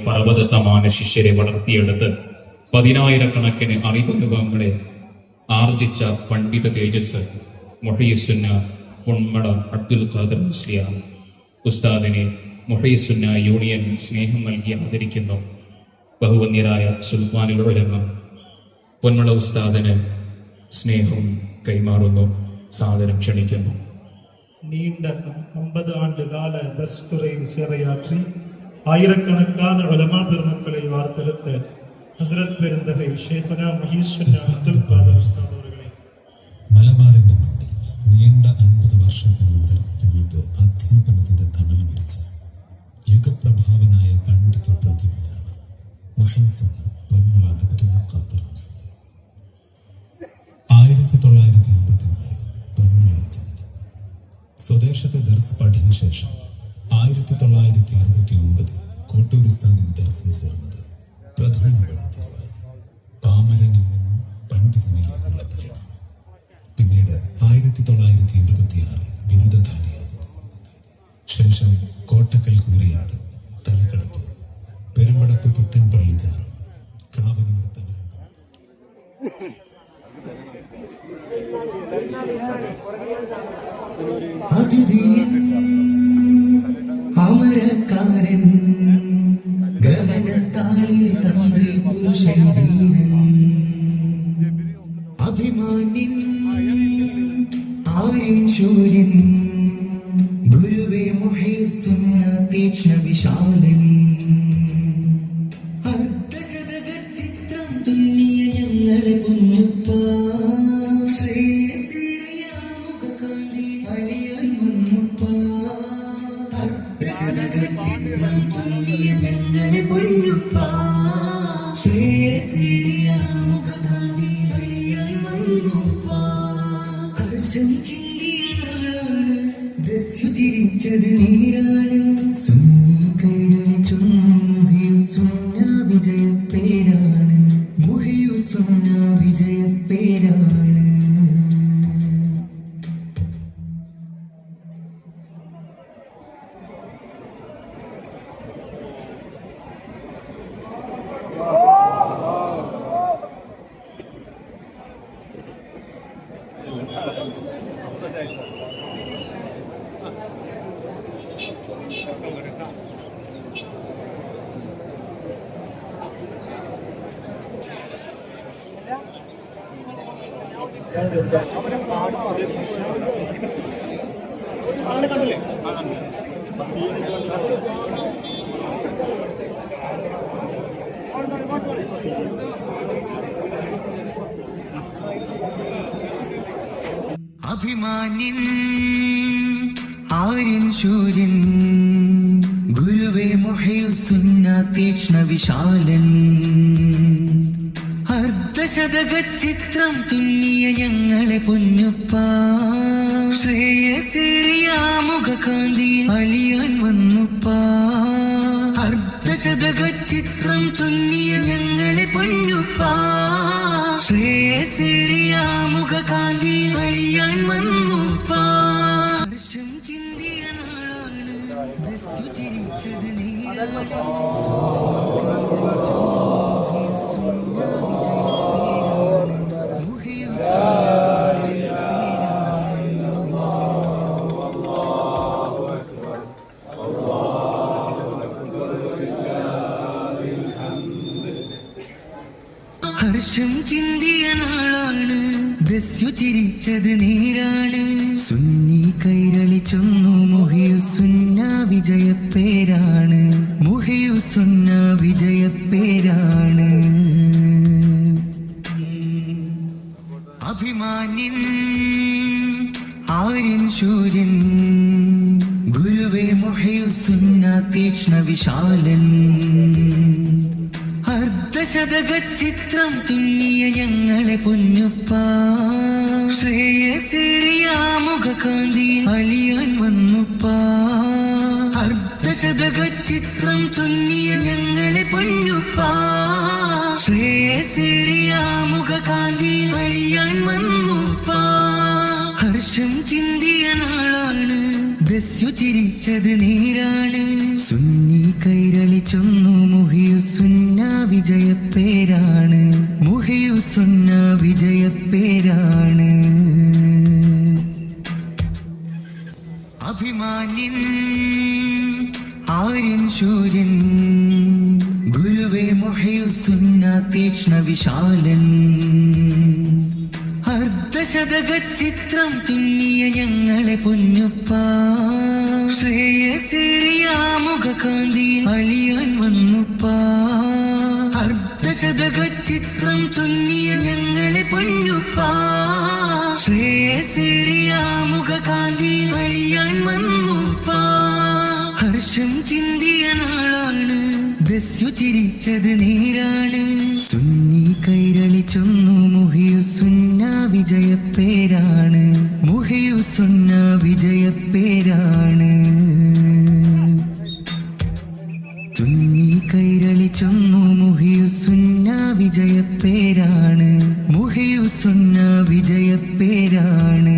പർവ്വത സമാന ശിഷ്യരെ വളർത്തിയെടുത്ത് 10,000-കണക്കിന് അറിവുകളെ ആർജിച്ച പണ്ഡിത തേജസ് മുഹയ്യിസുന്ന പൊന്മള അബ്ദുൽ ഖാദർ മുസ്ലിയാർ ഉസ്താദിനെ മുഹയ്യിസുന്ന യൂണിയൻ സ്നേഹം നൽകി ആദരിക്കുന്നു. ബഹുവന്യരായ സുൽത്താനുൽ ഉലമ പൊന്മള ഉസ്താദിന് സ്നേഹം കൈമാറുന്നു, സാദരം ക്ഷണിക്കുന്നു. നീണ്ട 50 ആണ്ടുകാല ദർസ്തുറയിൽ സേവയാற்றி ആയിരക്കണക്കാன ഉലമാ പെരുമക്കളെ വാർത്തെടുത്ത് ഹസ്രത്ത് പെരുന്തകൈ ഷേഖുന മുഹയ്യിസുന്ന അബ്ദുൽ ഖാദർ ഉസ്താദ് അവരുടെ മലബാറിന്റെ മണ്ണിൽ നീണ്ട 50 വർഷത്തോളം ദർസ് ചെയ്ത് അധ്യാപനത്തിന്റെ തണൽ വിരിച്ച യുഗപ്രഭാവനായ പണ്ഡിത പ്രതിഭയാണ് മുഹയ്യിസുന്ന പൊന്മള അബ്ദുൽ ഖാദർ മുസ്ലിയാർ. 1984 പൊന്മളയിൽ ജനനം. സ്വദേശത്തെ ദർസ് പഠനശേഷം 1969 കോട്ടൂർ ഉസ്താദിന് ദർസിൽ ചേർന്നത് പ്രധാന വഴിത്തിരിവായി. പാമരനിൽ നിന്നും പണ്ഡിതനിലേക്കുള്ള പരിണാമം. പിന്നീട് 1976 ബിരുദധാരിയാകുന്നു. ശേഷം കോട്ടക്കൽ കൂരിയാട്, തലക്കടത്തൂർ, പെരുമ്പടപ്പ് പുത്തൻപള്ളി ചാറ, കാവനൂർ തവരങ്ങ. അമരക്കാരൻ ഗഗനത്താളി തന്ത്രി പുരുഷൻ ധീരൻ അഭിമാന്യൻ ആര്യൻ ശൂര്യൻ ഗുരുവേ മുഹയ്യിസുന്ന തീക്ഷ്ണ വിശാലൻ അർദ്ധശതക ചിത്രം തുന്നിയ ഞങ്ങളെ പൊന്നുപ്പ ശ്രീമുഖകാന്തി അലിയാൻ വന്നുപ്പ ചിത്രം തുന്നിയ ഞങ്ങളെ പൊന്നുപ്പ ശ്രീമുഖകാന്തി അലിയാൻ വന്നുപ്പ ഹർഷം ചിന്തിയ നാളാണ് ദസ്യു ചിരിച്ചത് നീരാണ് സുന്നി കൈരളിച്ചും മുഹയ്യിസുന്ന വിജയപ്പേരാണ് മുഹയ്യിസുന്ന വിജയപ്പേരാണ്. അഭിമാന്യൻ ആര്യൻ ശൂര്യൻ ഗുരുവേ മുഹയ്യിസുന്ന തീക്ഷ്ണ വിശാലൻ അർദ്ധശതക ചിത്രം തുന്നിയ ഞങ്ങളെ പൊന്നുപ്പ ശ്രേയസേറിയ മുഖകാന്തി അലിയാൻ വന്നുപ്പ അർദ്ധശതക ചിത്രം തുന്നിയ ഞങ്ങളെ പൊന്നുപ്പ ശ്രേയസേറിയ മുഖകാന്തി അലിയാൻ വന്നുപ്പ ഹർഷം ചിന്തിയ നാളാണ് ദസ്യു ചിരിച്ചത് നീരാണ് ഹർഷം ചിന്തിയ നാളാണ് ദസ്യു ചിരിച്ചത് നീരാണ് സുന്നി കൈരളിച്ചൊന്നു മുഹയ്യിസുന്ന വിജയപ്പേരാണ് മുഹയ്യിസുന്ന വിജയപ്പേരാണ്. അഭിമാന്യൻ ആര്യൻ ശൂര്യൻ ഗുരുവേ മുഹയ്യിസുന്ന തീക്ഷ്ണ വിശാലൻ അർദ്ധശതക ചിത്രം തുന്നിയ ഞങ്ങളെ പൊന്നുപ്പ ശ്രേയസേറിയ മുഖകാന്തി അലിയാൻ വന്നുപ്പ അർദ്ധശതക ചിത്രം തുന്നിയ ഞങ്ങളെ പൊന്നുപ്പ ശ്രേയസേറിയ മുഖകാന്തി അലിയാൻ വന്നുപ്പ ഹർഷം ചിന്തിയ നാളാണ് ദസ്യു ചിരിച്ചത് നീരാണ് സുന്നി കൈരളിച്ചൊന്നു മുഹിയുസുന്ന വിജയപ്പേരാണ്, മുഹിയുസുന്ന വിജയപ്പേരാണ്. അഭിമാന്യൻ ആര്യൻ ശൂര്യൻ ഗുരുവേ മുഹിയുസുന്ന തീക്ഷ്ണ വിശാലൻ. അർദ്ധശതക ചിത്രം തുന്നിയ ഞങ്ങളെ പൊന്നുപ്പ, ശ്രേയസേറിയ മുഖകാന്തി അലിയാൻ വന്നുപ്പ. അർദ്ധശതക ചിത്രം തുന്നിയ ഞങ്ങളെ പൊന്നുപ്പ, ശ്രേയസേറിയ മുഖകാന്തി അലിയാൻ വന്നുപ്പ. ഹർഷം ചിന്തിയ നാളാണ്, ദസ്യു ചിരിച്ചത് നേരാണ്. സുന്നി കൈരളിച്ചൊന്നു മുഹിയുസുന്ന വിജയപ്പേരാണ്, മുഹിയുസുന്ന വിജയപ്പേരാണ്. സുന്നി കൈരളിച്ചൊന്നു മുഹിയുസുന്ന വിജയപ്പേരാണ്, മുഹിയുസുന്ന വിജയപ്പേരാണ്.